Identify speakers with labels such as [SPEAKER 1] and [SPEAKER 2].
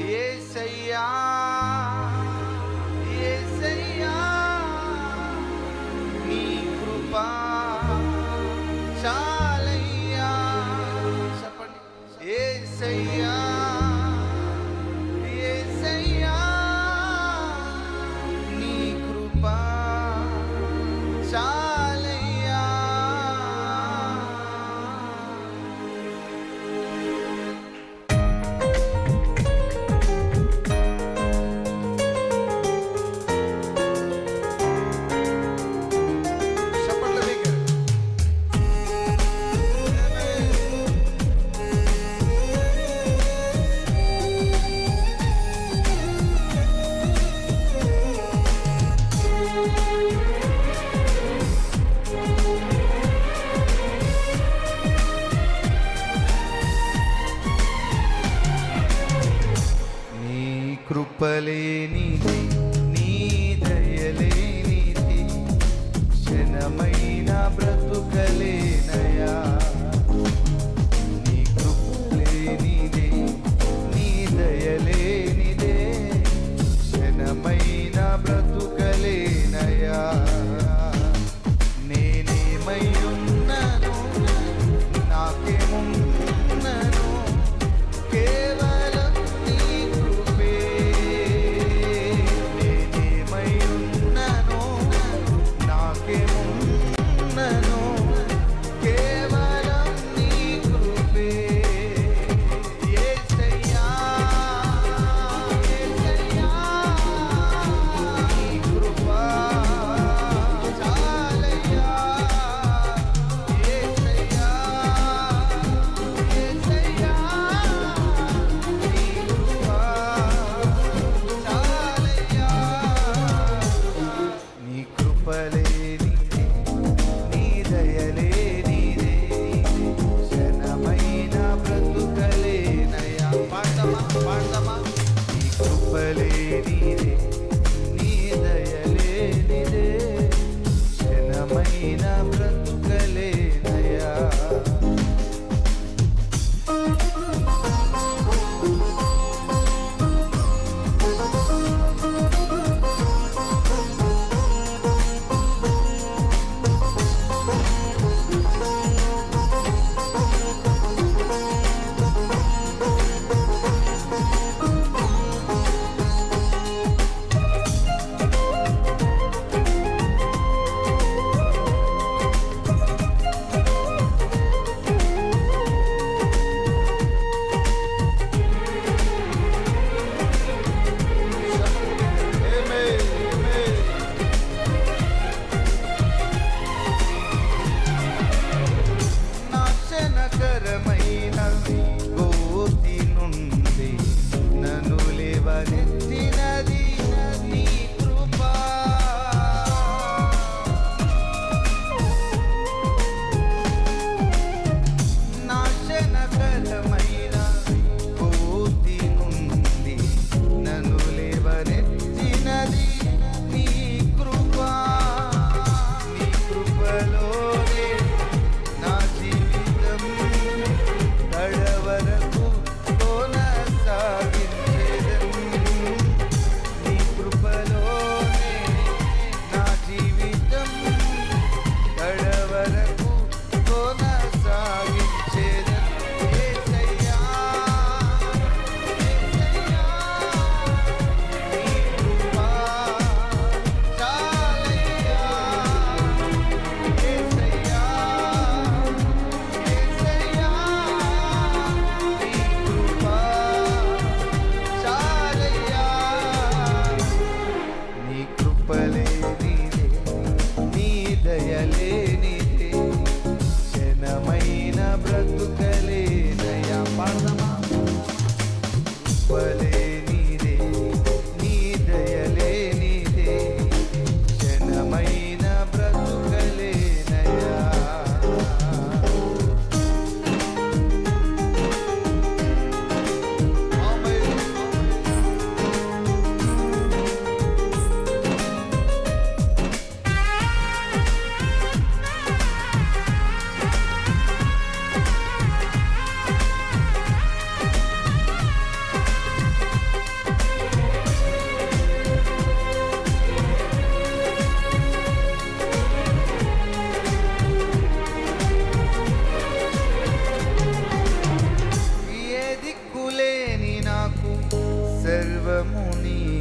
[SPEAKER 1] యేసయ్యా యేసయ్యా నీ కృపా చాలయ్యా. చెప్పండి. యేసయ్యా యేసయ్యా నీ కృపా చాలయ్యా. కృపలేనిది నీ దయలేనిది క్షణమైన బ్రతుకలేనయా. నీ కృపలేనిది నీ దయలేనిదే క్షణమైన బ్రతుకలేనయా. నేనేమై ఉన్నను నాకేమున్నను కేవలం నీ కృపే. నేనేమై ఉన్నను నాకేమున్నను కేవలం నీ కృపే. యేసయ్యా యేసయ్యా నీ కృపా చాలయ్యా. యేసయ్యా యేసయ్యా నీ కృపా చాలయ్యా. నీ కృపలేనిదే నీ దయలేనిదే క్షణమైన బ్రతుకలేనయా. పాడదమా. నీ కృపలేనిదే నీ దయలేనిదే క్షణమైన బ్రతుకలేనయా. నాశనకరమైన గోతి నుండి నన్ను లేవనెత్తినది నీ కృపా. నాశనకరమైన గోతి నుండి నన్ను లేవనెత్తినది నీ కృపా. నీ కృపలోనే నా జీవితం కడవరకు కొనసాగించెదను. నీ కృపలోనే నా జీవితం కడవరకు కొనసాగించెదను. యేసయ్యా యేసయ్యా నీ కృపా చాలయ్యా. యేసయ్యా యేసయ్యా నీ కృపా చాలయ్యా. నీ కృపలేనిదే నీ దయలేనిదే క్షణమైన బ్రతుకలేనయా. పాడదమా. కృపలేనిదే నీ దయలేనిదే క్షణమైన బ్రతుకలేనయా. సర్వము నీదే